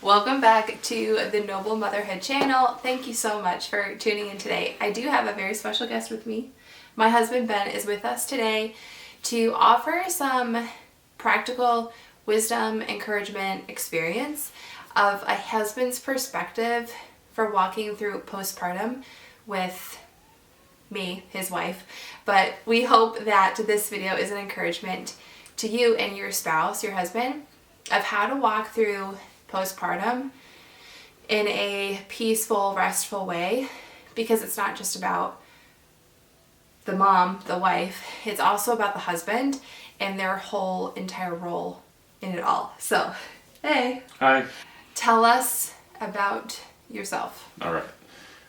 Welcome back to the Noble Motherhood channel. Thank you so much for tuning in today. I do have a very special guest with me. My husband Ben is with us today to offer some practical wisdom, encouragement, experience of a husband's perspective for walking through postpartum with me, his wife. But we hope that this video is an encouragement to you and your spouse, your husband, of how to walk through postpartum in a peaceful, restful way, because it's not just about the mom, the wife, it's also about the husband and their whole entire role in it all. So, hey. Hi. Tell us about yourself. All right.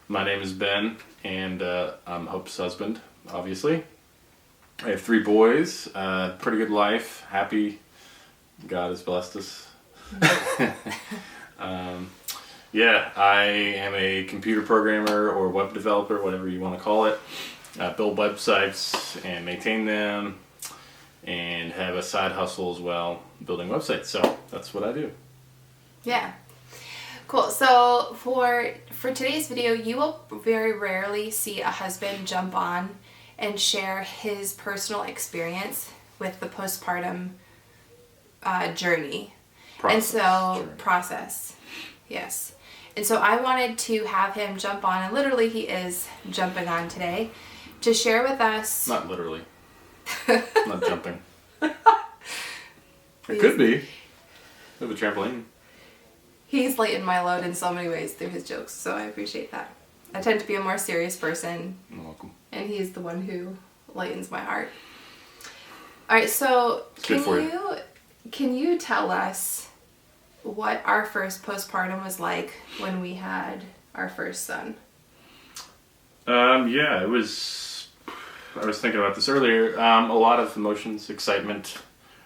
My name is Ben, and I'm Hope's husband, obviously. I have 3 boys, pretty good life, happy. God has blessed us. I am a computer programmer or web developer, whatever you want to call it. Build websites and maintain them, and have a side hustle as well, building websites. So that's what I do. Yeah. Cool. So for today's video, you will very rarely see a husband jump on and share his personal experience with the postpartum journey. Process. Yes. And so I wanted to have him jump on, and literally he is jumping on today, to share with us. Not literally. Not jumping. It could be. We have a trampoline. He's lightened my load in so many ways through his jokes, so I appreciate that. I tend to be a more serious person. You're welcome. And he's the one who lightens my heart. All right, so can you tell us what our first postpartum was like when we had our first son? It was, I was thinking about this earlier, a lot of emotions, excitement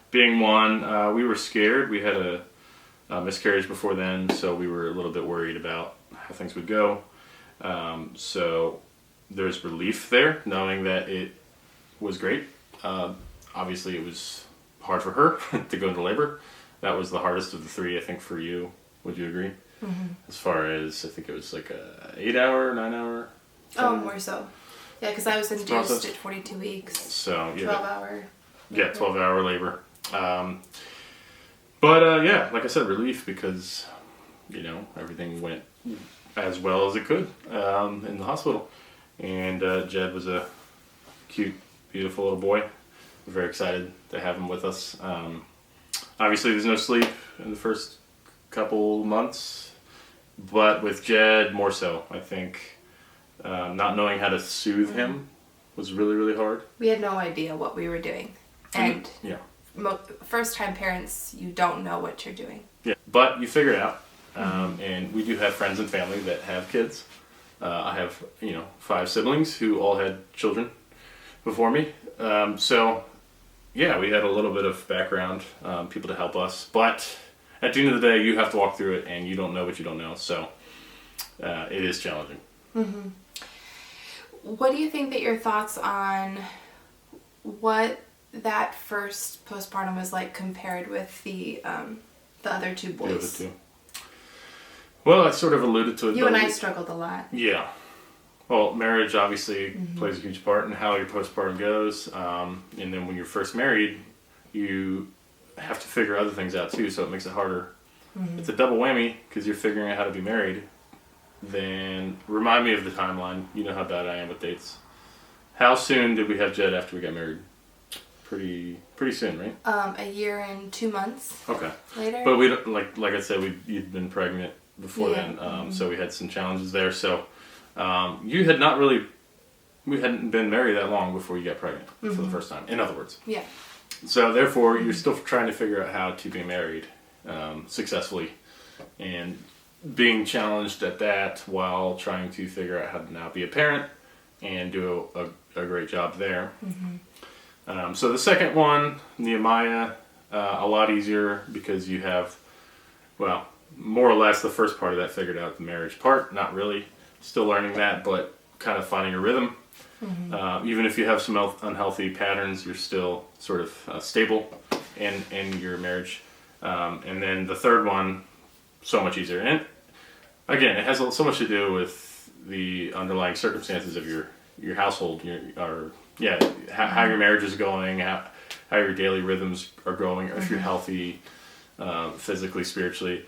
being one. We were scared. We had a miscarriage before then, so we were a little bit worried about how things would go. So there's relief there, knowing that it was great. Obviously it was hard for her to go into labor. That was the hardest of the 3, I think, for you. Would you agree? Mm-hmm. As far as, I think it was like a 8-hour, 9-hour. Oh, more so. Yeah, because I was induced at 42 weeks. So, yeah. 12-hour. Yeah, 12-hour labor. Like I said, relief, because, everything went as well as it could in the hospital. And Jed was a cute, beautiful little boy. We're very excited to have him with us. Obviously, there's no sleep in the first couple months, but with Jed, more so. I think not knowing how to soothe him was really, really hard. We had no idea what we were doing. And first-time parents, you don't know what you're doing. Yeah, but you figure it out. And we do have friends and family that have kids. I have, 5 siblings who all had children before me. We had a little bit of background, people to help us. But at the end of the day, you have to walk through it, and you don't know what you don't know. So it is challenging. Mm-hmm. What do you think that your thoughts on what that first postpartum was like compared with the other 2 boys? The other 2. Well, I sort of alluded to it. You and I struggled a lot. Yeah. Well, marriage obviously plays a huge part in how your postpartum goes. And then when you're first married, you have to figure other things out too, so it makes it harder. Mm-hmm. It's a double whammy because you're figuring out how to be married. Then remind me of the timeline. You know how bad I am with dates. How soon did we have Jed after we got married? Pretty soon, right? A year and 2 months. Okay. Later. But we like I said, you'd been pregnant before then, so we had some challenges there. So we hadn't been married that long before you got pregnant for the first time. In other words. Yeah. So therefore, you're still trying to figure out how to be married successfully, and being challenged at that while trying to figure out how to now be a parent and do a great job there. Mm-hmm. So the second one, Nehemiah, a lot easier because you have, more or less the first part of that figured out, the marriage part. Not really, still learning that, but kind of finding a rhythm. Mm-hmm. Even if you have some unhealthy patterns, you're still sort of stable in your marriage. And then the third one, so much easier. And again, it has so much to do with the underlying circumstances of your household, how your marriage is going, how your daily rhythms are going, if you're healthy, physically, spiritually.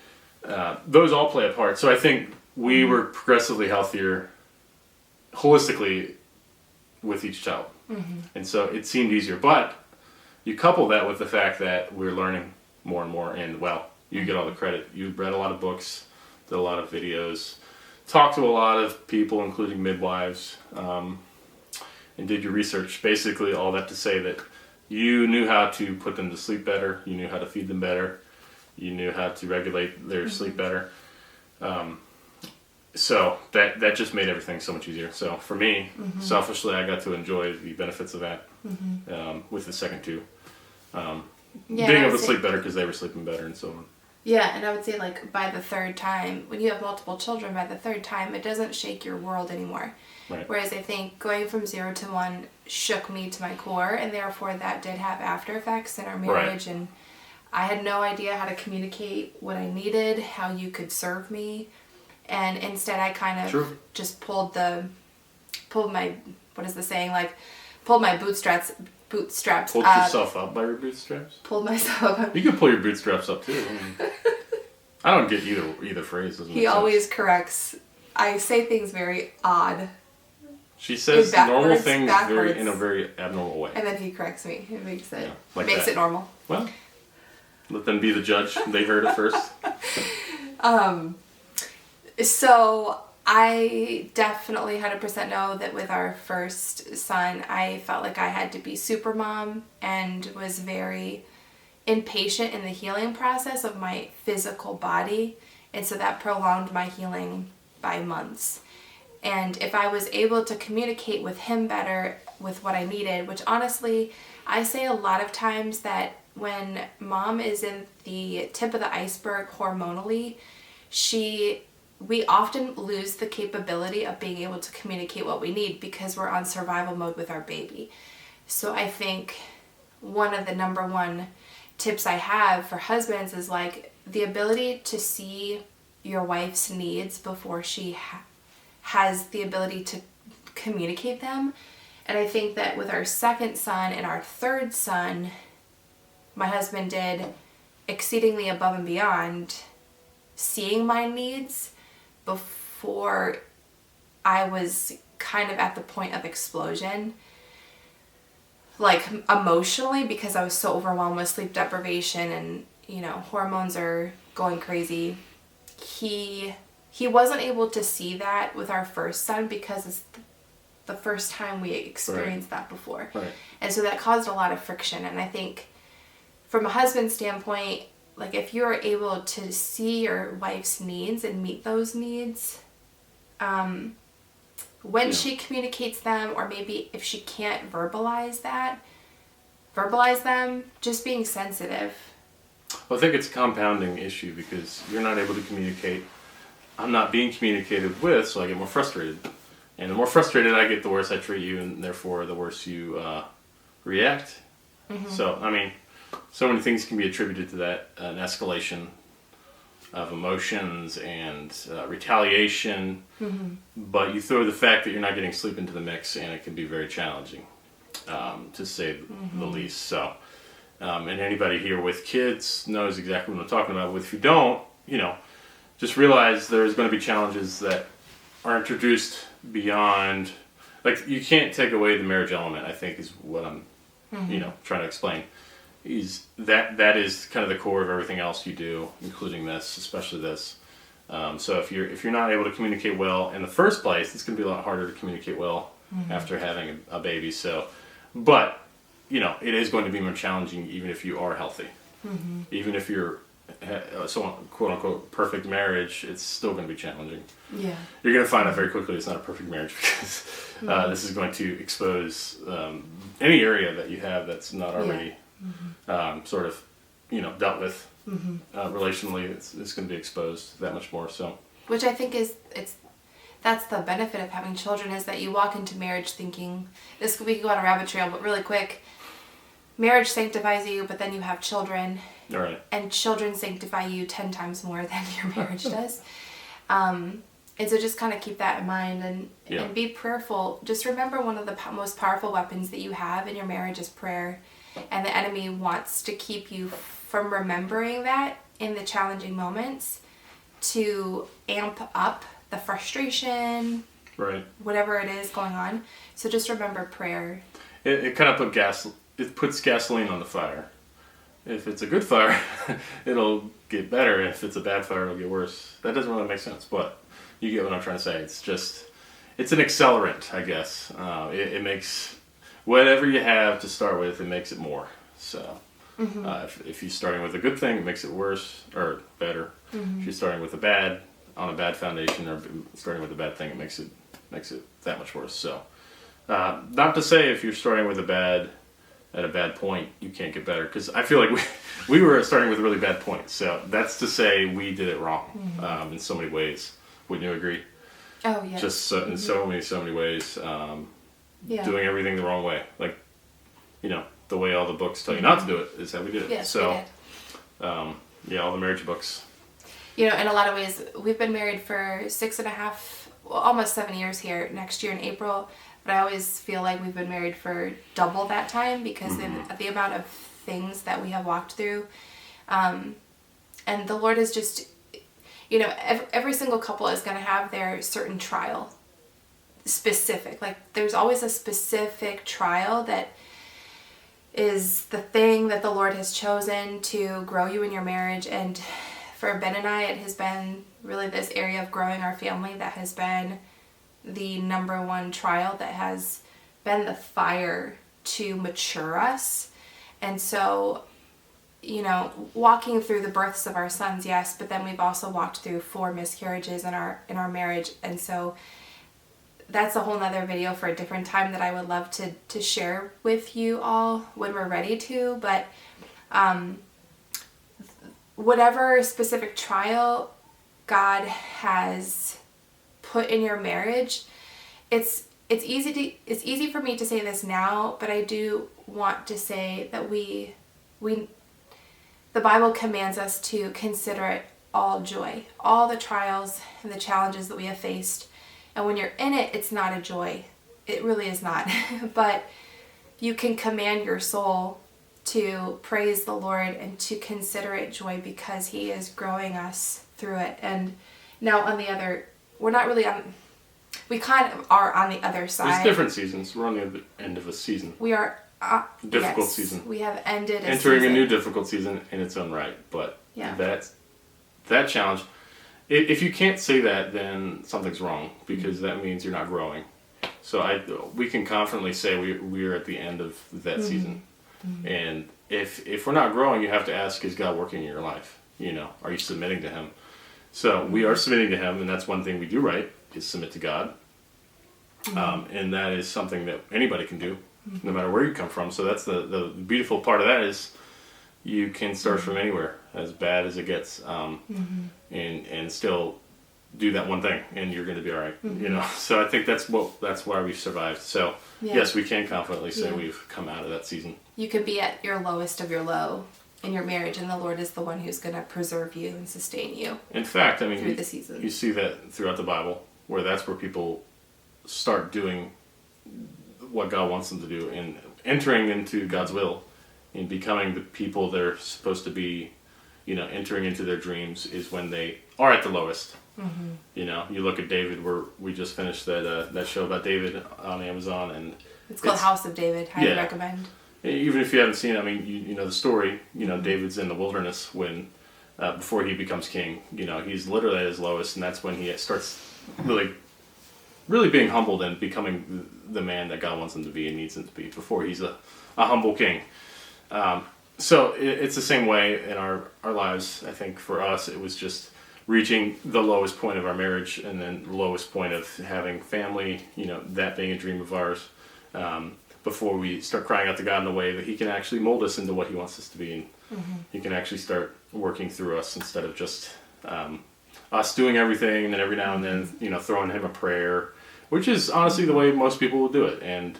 Those all play a part. So I think we were progressively healthier holistically with each child. And so it seemed easier. But you couple that with the fact that we're learning more and more, and you get all the credit. You read a lot of books, did a lot of videos, talked to a lot of people, including midwives, and did your research. Basically, all that to say that you knew how to put them to sleep better, you knew how to feed them better, you knew how to regulate their sleep better. So that just made everything so much easier. So for me, selfishly, I got to enjoy the benefits of that with the second two. Being able to sleep better because they were sleeping better and so on. Yeah, and I would say, like, by the third time, when you have multiple children, by the third time, it doesn't shake your world anymore. Right. Whereas I think going from 0 to 1 shook me to my core, and therefore that did have after effects in our marriage. Right. And I had no idea how to communicate what I needed, how you could serve me. And instead I kind of just pulled my, what is the saying, like, pulled my bootstraps Pulled yourself up by your bootstraps? Pulled myself up. You can pull your bootstraps up too. I don't get either phrase. He always corrects. I say things very odd. She says normal things in a very abnormal way. And then he corrects me. It makes it it normal. Well, let them be the judge. They heard it first. So I definitely 100% know that with our first son, I felt like I had to be super mom and was very impatient in the healing process of my physical body. And so that prolonged my healing by months. And if I was able to communicate with him better with what I needed, which honestly, I say a lot of times that when mom is in the tip of the iceberg hormonally, we often lose the capability of being able to communicate what we need because we're on survival mode with our baby. So I think one of the number one tips I have for husbands is like the ability to see your wife's needs before she has the ability to communicate them. And I think that with our second son and our third son, my husband did exceedingly above and beyond seeing my needs before I was kind of at the point of explosion, like emotionally, because I was so overwhelmed with sleep deprivation and, hormones are going crazy. He wasn't able to see that with our first son because it's the first time we experienced that before. Right. And so that caused a lot of friction. And I think from a husband's standpoint, like if you're able to see your wife's needs and meet those needs, when she communicates them, or maybe if she can't verbalize them, just being sensitive. Well, I think it's a compounding issue because you're not able to communicate. I'm not being communicated with, so I get more frustrated. And the more frustrated I get, the worse I treat you, and therefore the worse you react. Mm-hmm. So, so many things can be attributed to that, an escalation of emotions and retaliation, but you throw the fact that you're not getting sleep into the mix, and it can be very challenging, to say the least. So, and anybody here with kids knows exactly what I'm talking about. If you don't, just realize there's going to be challenges that are introduced beyond, like, you can't take away the marriage element, I think is what I'm, trying to explain. Is that is kind of the core of everything else you do, including this, especially this. So if you're not able to communicate well in the first place, it's going to be a lot harder to communicate well after having a baby. So, but it is going to be more challenging even if you are healthy. Even if you're so quote unquote perfect marriage, it's still going to be challenging. Yeah, you're going to find out very quickly it's not a perfect marriage because this is going to expose any area that you have that's not already. Sort of, dealt with relationally, it's going to be exposed that much more. So, which I think that's the benefit of having children, is that you walk into marriage thinking we could go on a rabbit trail, but really quick, marriage sanctifies you, but then you have children. All right. And children sanctify you 10 times more than your marriage does. And so just kind of keep that in mind and be prayerful. Just remember one of the most powerful weapons that you have in your marriage is prayer. And the enemy wants to keep you from remembering that in the challenging moments to amp up the frustration, right, whatever it is going on. So just remember prayer. It kind of puts gasoline on the fire. If it's a good fire, it'll get better. If it's a bad fire, it'll get worse. That doesn't really make sense, but you get what I'm trying to say. It's an accelerant, I guess. It makes whatever you have to start with, it makes it more. So if you're starting with a good thing, it makes it worse or better. If you're starting with on a bad foundation, or starting with a bad thing, it makes it that much worse. So not to say if you're starting with at a bad point, you can't get better, because I feel like we were starting with a really bad point. So that's to say we did it wrong in so many ways. Wouldn't you agree? Oh, yes. Just in so many ways, doing everything the wrong way. Like, the way all the books tell you not to do it is how we did it. Yes, so, all the marriage books. In a lot of ways, we've been married for 6.5, almost 7 years here, next year in April. But I always feel like we've been married for double that time because the amount of things that we have walked through. And the Lord is just, every single couple is going to have their certain trial specific. Like, there's always a specific trial that is the thing that the Lord has chosen to grow you in your marriage. And for Ben and I, it has been really this area of growing our family that has been the number one trial, that has been the fire to mature us. And so, walking through the births of our sons, yes, but then we've also walked through 4 miscarriages in our marriage. And so that's a whole nother video for a different time that I would love to share with you all when we're ready to. But whatever specific trial God has put in your marriage, it's easy for me to say this now, but I do want to say that the Bible commands us to consider it all joy, all the trials and the challenges that we have faced. And when you're in it, it's not a joy. It really is not. But you can command your soul to praise the Lord and to consider it joy because He is growing us through it. And now we're not really we kind of are on the other side. There's different seasons. We're on the end of a season. We are difficult season. We have ended entering a new difficult season in its own right. But that challenge, if you can't say that, then something's wrong, because that means you're not growing. So we can confidently say we're at the end of that season. And if we're not growing, you have to ask, is God working in your life? Are you submitting to Him? So we are submitting to Him, and that's one thing we do right, is submit to God. And that is something that anybody can do, no matter where you come from. So that's the beautiful part of that, is you can start from anywhere, as bad as it gets, and still do that one thing, and you're going to be all right. So I think that's why we've survived. So yes, we can confidently say we've come out of that season. You can be at your lowest of your low in your marriage, and the Lord is the one who's going to preserve you and sustain you. In fact, through the season. You see that throughout the Bible, where that's where people start doing what God wants them to do, and entering into God's will, and becoming the people they're supposed to be. Entering into their dreams is when they are at the lowest. You look at David, where we just finished that show about David on Amazon, and it's called House of David. Highly recommend. Even if you haven't seen it, you know the story. David's in the wilderness when before he becomes king. He's literally at his lowest, and that's when he starts really being humbled and becoming the man that God wants him to be and needs him to be. Before he's a humble king. So it's the same way in our lives. I think for us, it was just reaching the lowest point of our marriage, and then the lowest point of having family, that being a dream of ours, before we start crying out to God in a way that He can actually mold us into what He wants us to be, and He can actually start working through us, instead of just us doing everything, and then every now and then, throwing Him a prayer, which is honestly the way most people will do it. And,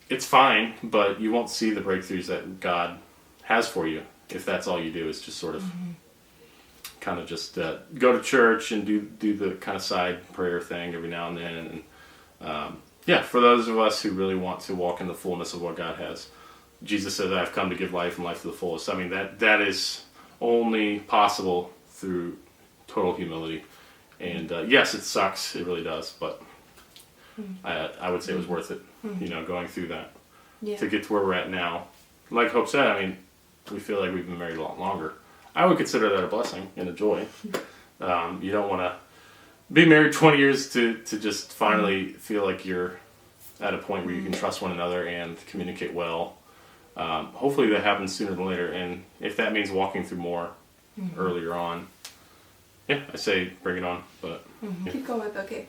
it's fine, but you won't see the breakthroughs that God has for you if that's all you do is just sort of kind of just go to church and do the kind of side prayer thing every now and then. And for those of us who really want to walk in the fullness of what God has, Jesus says, "I've come to give life and life to the fullest." I mean, that is only possible through total humility. And yes, it sucks, it really does, but I would say it was worth it, going through that to get to where we're at now. Like Hope said, I mean, we feel like we've been married a lot longer. I would consider that a blessing and a joy. You don't want to be married 20 years to just finally feel like you're at a point where you can trust one another and communicate well. Hopefully that happens sooner than later, and if that means walking through more earlier on, I say bring it on. But keep going. Okay.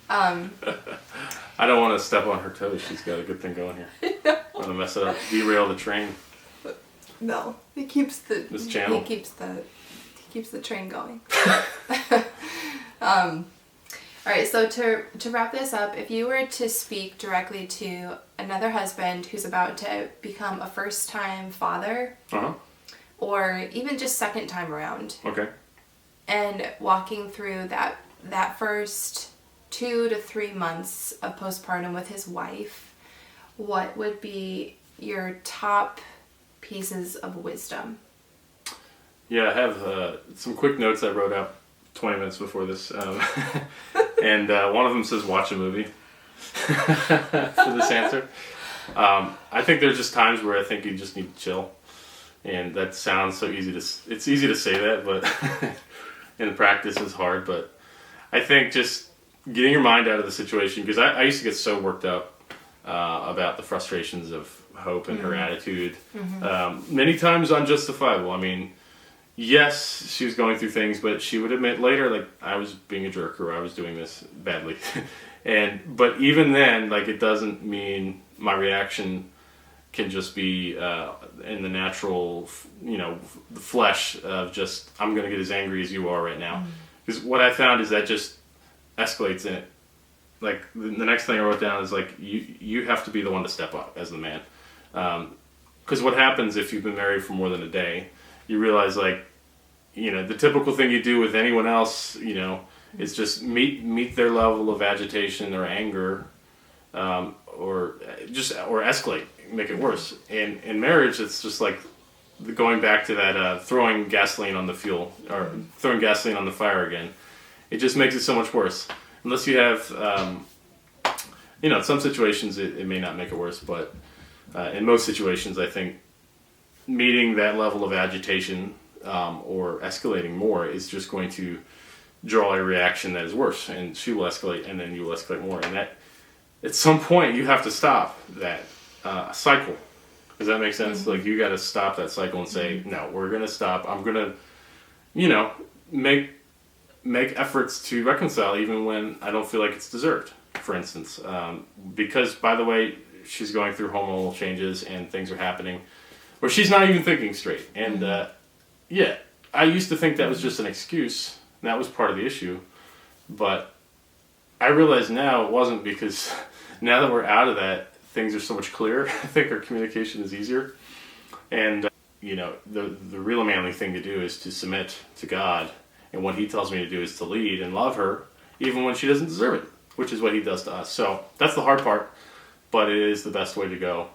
I don't want to step on her toes. She's got a good thing going here. No. I'm gonna mess it up, derail the train. No, he keeps this channel. He keeps the train going. All right, so to wrap this up, if you were to speak directly to another husband who's about to become a first-time father, or even just second time around, and walking through that first 2 to 3 months of postpartum with his wife, what would be your top pieces of wisdom? Yeah, I have some quick notes I wrote out 20 minutes before this. And one of them says, watch a movie for this answer. I think there's just times where I think you just need to chill. And that sounds so easy it's easy to say that, but in practice it's hard. But I think just getting your mind out of the situation, because I used to get so worked up about the frustrations of Hope and her attitude. Many times unjustifiable. I mean, yes, she was going through things, but she would admit later, like, I was being a jerk or I was doing this badly. But even then, like, it doesn't mean my reaction can just be in the natural, the flesh of just, I'm going to get as angry as you are right now. Because what I found is that just escalates in it. Like, the next thing I wrote down is, like, you have to be the one to step up as the man. Because what happens if you've been married for more than a day, you realize, like, the typical thing you do with anyone else, is just meet their level of agitation or anger, or escalate, make it worse. And in marriage, it's just like going back to that throwing gasoline on the fuel, or throwing gasoline on the fire again. It just makes it so much worse. Unless you have, in some situations it may not make it worse, but in most situations, I think meeting that level of agitation or escalating more is just going to draw a reaction that is worse, and she will escalate, and then you will escalate more, and that at some point you have to stop that cycle. Does that make sense? Like, you got to stop that cycle and say, no, we're gonna stop. I'm gonna, make efforts to reconcile even when I don't feel like it's deserved, for instance. Because, by the way, she's going through hormonal changes and things are happening where she's not even thinking straight. And I used to think that was just an excuse. And that was part of the issue. But I realize now it wasn't, because now that we're out of that, things are so much clearer. I think our communication is easier. And, the real manly thing to do is to submit to God. And what he tells me to do is to lead and love her, even when she doesn't deserve it, which is what he does to us. So that's the hard part, but it is the best way to go.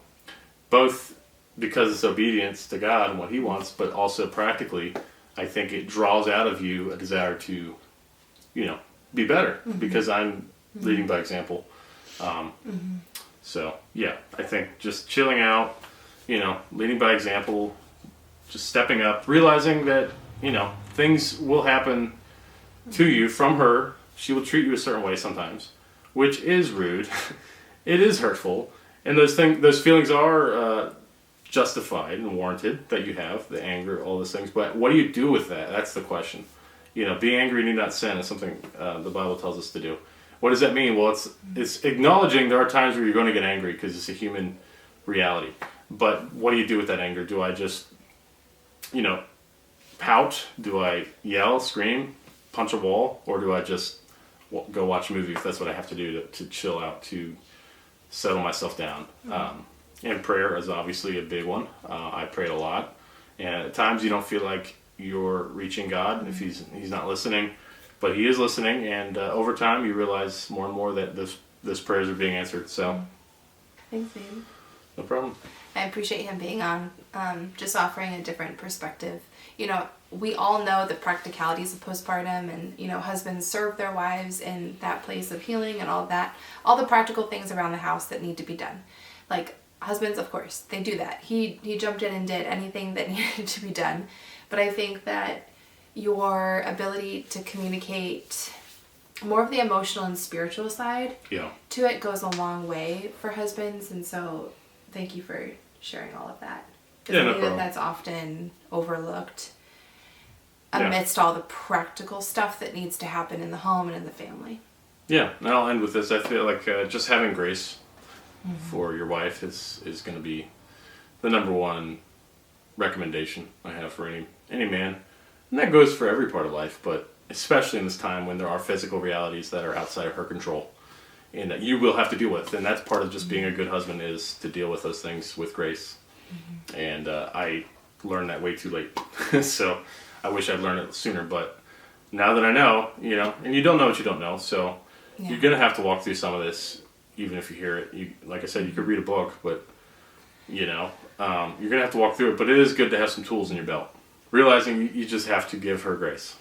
Both because it's obedience to God and what he wants, but also practically, I think it draws out of you a desire to, be better, because I'm leading by example. So, I think just chilling out, leading by example, just stepping up, realizing that, things will happen to you from her. She will treat you a certain way sometimes, which is rude. It is hurtful. And those feelings are justified and warranted that you have, the anger, all those things. But what do you do with that? That's the question. Be angry and do not sin is something the Bible tells us to do. What does that mean? Well, it's acknowledging there are times where you're going to get angry because it's a human reality. But what do you do with that anger? Do I just, pout? Do I yell, scream, punch a wall? Or do I just go watch a movie if that's what I have to do to chill out, to settle myself down. And prayer is obviously a big one. I prayed a lot, and at times you don't feel like you're reaching God if he's not listening, but he is listening. And over time, you realize more and more that those prayers are being answered. So, thanks, babe. No problem. I appreciate him being on, just offering a different perspective. You know, we all know the practicalities of postpartum, and, you know, husbands serve their wives in that place of healing and all of that. All the practical things around the house that need to be done. Like, husbands, of course, they do that. He jumped in and did anything that needed to be done. But I think that your ability to communicate more of the emotional and spiritual side to it goes a long way for husbands. And so thank you for sharing all of that. Because I think that's often overlooked amidst all the practical stuff that needs to happen in the home and in the family. Yeah, and I'll end with this. I feel like just having grace for your wife is going to be the number one recommendation I have for any man. And that goes for every part of life, but especially in this time when there are physical realities that are outside of her control and that you will have to deal with. And that's part of just being a good husband, is to deal with those things with grace. And I learned that way too late. So I wish I'd learned it sooner, but now that I know, you know, and you don't know what you don't know, so you're going to have to walk through some of this, even if you hear it. Like I said, you could read a book, but, you know, you're going to have to walk through it. But it is good to have some tools in your belt. Realizing you just have to give her grace.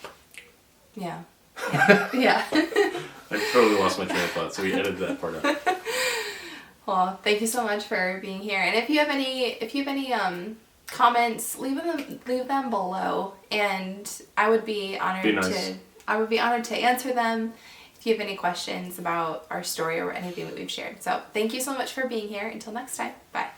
Yeah. I totally lost my train of thought, so we edited that part out. Well, thank you so much for being here. And if you have any comments, leave them below, and I would be honored to answer them if you have any questions about our story or anything that we've shared. So thank you so much for being here. Until next time, bye.